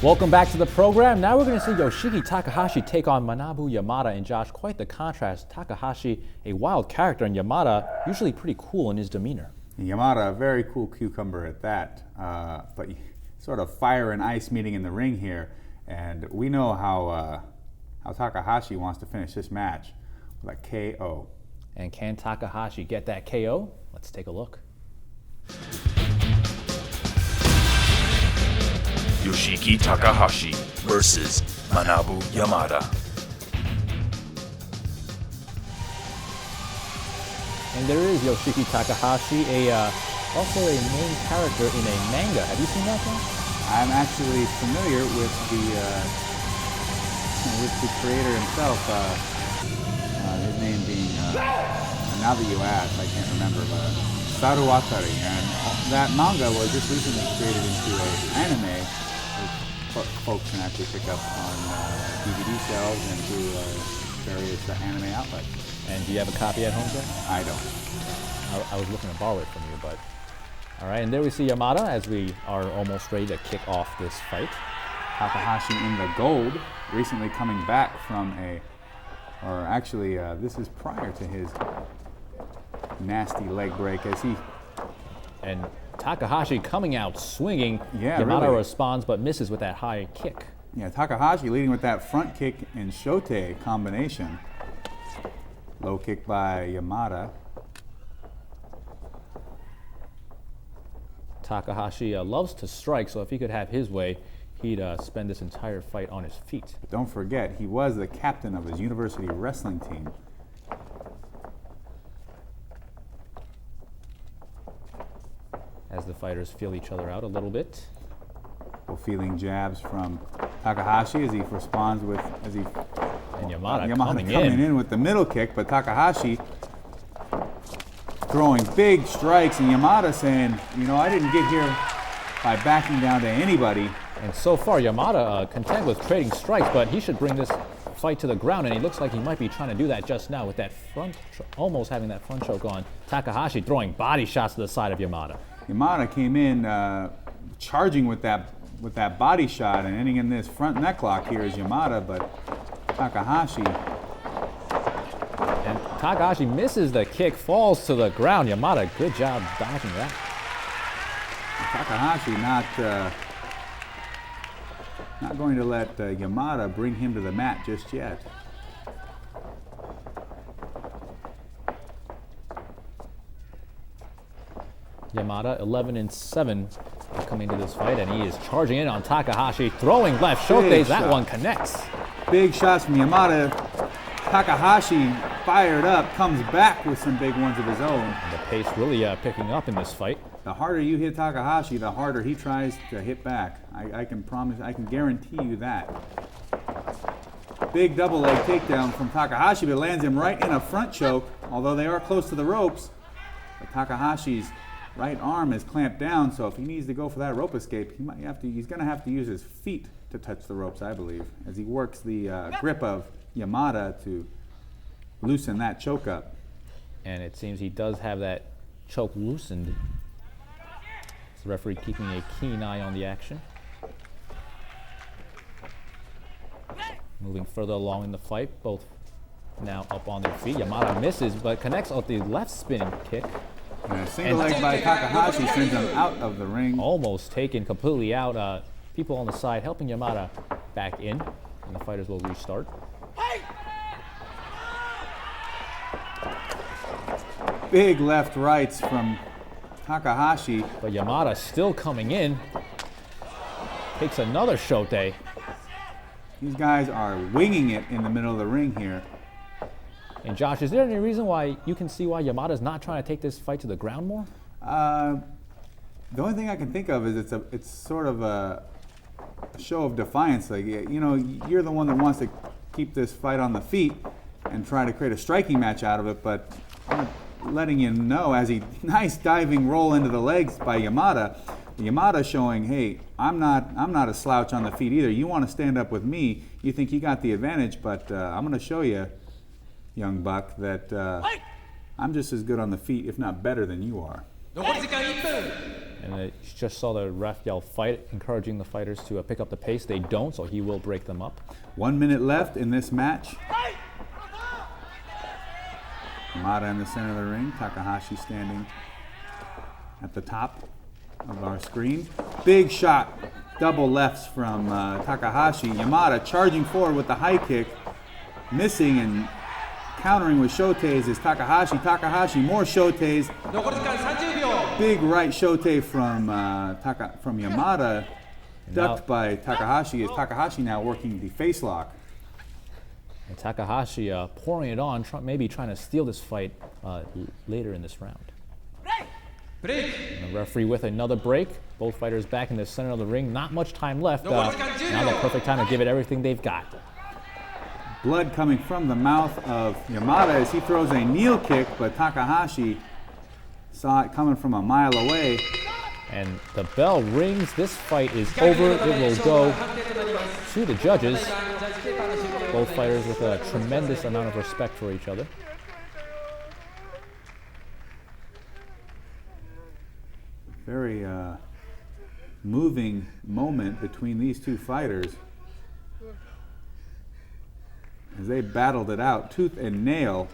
Welcome back to the program. Now we're going to see Yoshiki Takahashi take on Manabu Yamada. And Josh, quite the contrast. Takahashi, a wild character, and Yamada, usually pretty cool in his demeanor. Yamada, a very cool cucumber at that. But sort of fire and ice meeting in the ring here. And we know how Takahashi wants to finish this match with a KO. And can Takahashi get that KO? Let's take a look. Yoshiki Takahashi versus Manabu Yamada. And there is Yoshiki Takahashi, also a main character in a manga. Have you seen that one? I'm actually familiar with the creator himself. His name being, now that you ask, I can't remember, but Saru Atari. And that manga was just recently created into an anime. Folks can actually pick up on DVD sales and through various anime outlets. And do you have a copy at home, Jay? I don't. I was looking to borrow it from you, but... All right, and there we see Yamada as we are almost ready to kick off this fight. Takahashi in the gold, recently coming back from this is prior to his nasty leg break as he... And Takahashi coming out swinging. Yeah, Yamada really responds but misses with that high kick. Yeah, Takahashi leading with that front kick and shote combination. Low kick by Yamada. Takahashi loves to strike, so if he could have his way, he'd spend this entire fight on his feet. Don't forget, he was the captain of his university wrestling team. As the fighters feel each other out a little bit. Well, feeling jabs from Takahashi as he responds with, and Yamada coming in with the middle kick, but Takahashi throwing big strikes, and Yamada saying, I didn't get here by backing down to anybody. And so far, Yamada content with trading strikes, but he should bring this fight to the ground, and he looks like he might be trying to do that just now with that almost having that front choke on. Takahashi throwing body shots to the side of Yamada. Yamada came in charging with that body shot and ending in this front neck lock here is Yamada, but Takahashi. And Takahashi misses the kick, falls to the ground. Yamada, good job dodging that. Takahashi not going to let Yamada bring him to the mat just yet. Yamada 11-7 coming to this fight, and he is charging in on Takahashi, throwing left shotes. That one connects. Big shots from Yamada. Takahashi fired up, comes back with some big ones of his own. And the pace really picking up in this fight. The harder you hit Takahashi, the harder he tries to hit back. I can guarantee you that. Big double leg takedown from Takahashi, but lands him right in a front choke, although they are close to the ropes. But Takahashi's right arm is clamped down, so if he needs to go for that rope escape, he's going to have to use his feet to touch the ropes, I believe, as he works the grip of Yamada to loosen that choke up. And it seems he does have that choke loosened. The referee keeping a keen eye on the action. Moving further along in the fight, both now up on their feet. Yamada misses, but connects with the left spinning kick. And a single leg by Takahashi sends him out of the ring. Almost taken completely out. People on the side helping Yamada back in, and the fighters will restart. Big left rights from Takahashi. But Yamada still coming in. Takes another shote. These guys are winging it in the middle of the ring here. And Josh, is there any reason why you can see why Yamada's not trying to take this fight to the ground more? The only thing I can think of is it's sort of a show of defiance. Like, you're the one that wants to keep this fight on the feet and try to create a striking match out of it, but I'm letting you know as he nice diving roll into the legs by Yamada. Yamada showing, hey, I'm not a slouch on the feet either. You want to stand up with me. You think you got the advantage, but I'm going to show you, young buck, that I'm just as good on the feet, if not better than you are. And you just saw the ref yell fight, encouraging the fighters to pick up the pace. They don't, so he will break them up. 1 minute left in this match. Yamada in the center of the ring, Takahashi standing at the top of our screen. Big shot, double lefts from Takahashi. Yamada charging forward with the high kick, missing and countering with shotes is Takahashi. Takahashi, more shotes. Big right shote from Yamada, ducked by Takahashi. Is Takahashi now working the face lock? And Takahashi pouring it on, maybe trying to steal this fight later in this round. Break. And the referee with another break. Both fighters back in the center of the ring. Not much time left. Now the perfect time to give it everything they've got. Blood coming from the mouth of Yamada as he throws a kneel kick, but Takahashi saw it coming from a mile away. And the bell rings. This fight is over. It will go to the judges. Both fighters with a tremendous amount of respect for each other. Very moving moment between these two fighters as they battled it out tooth and nail.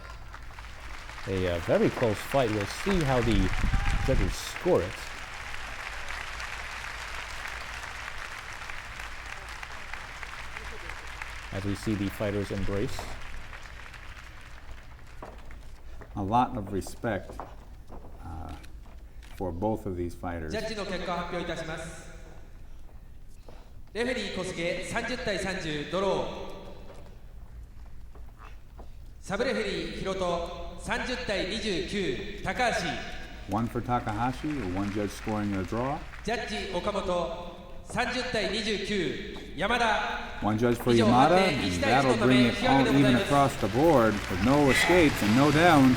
A very close fight. We'll see how the judges score it. As we see the fighters embrace. A lot of respect for both of these fighters. ジャッジの結果を発表いたします。レフェリー小菅30対30ドロー。サブレフェリーヒロト30対29高橋。One for Takahashi, one judge scoring a draw. ジャッジ岡本30対29山田。One judge for Yamada, and that'll bring it all even across the board with no escapes and no downs.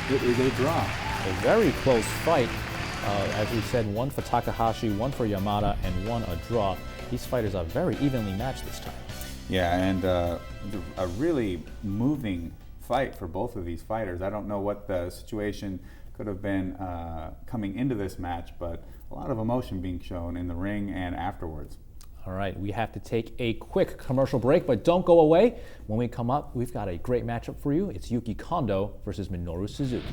It is a draw. A very close fight. As we said, one for Takahashi, one for Yamada, and one a draw. These fighters are very evenly matched this time. Yeah, and a really moving fight for both of these fighters. I don't know what the situation could have been coming into this match, but a lot of emotion being shown in the ring and afterwards. All right, we have to take a quick commercial break, but don't go away. When we come up, we've got a great matchup for you. It's Yuki Kondo versus Minoru Suzuki.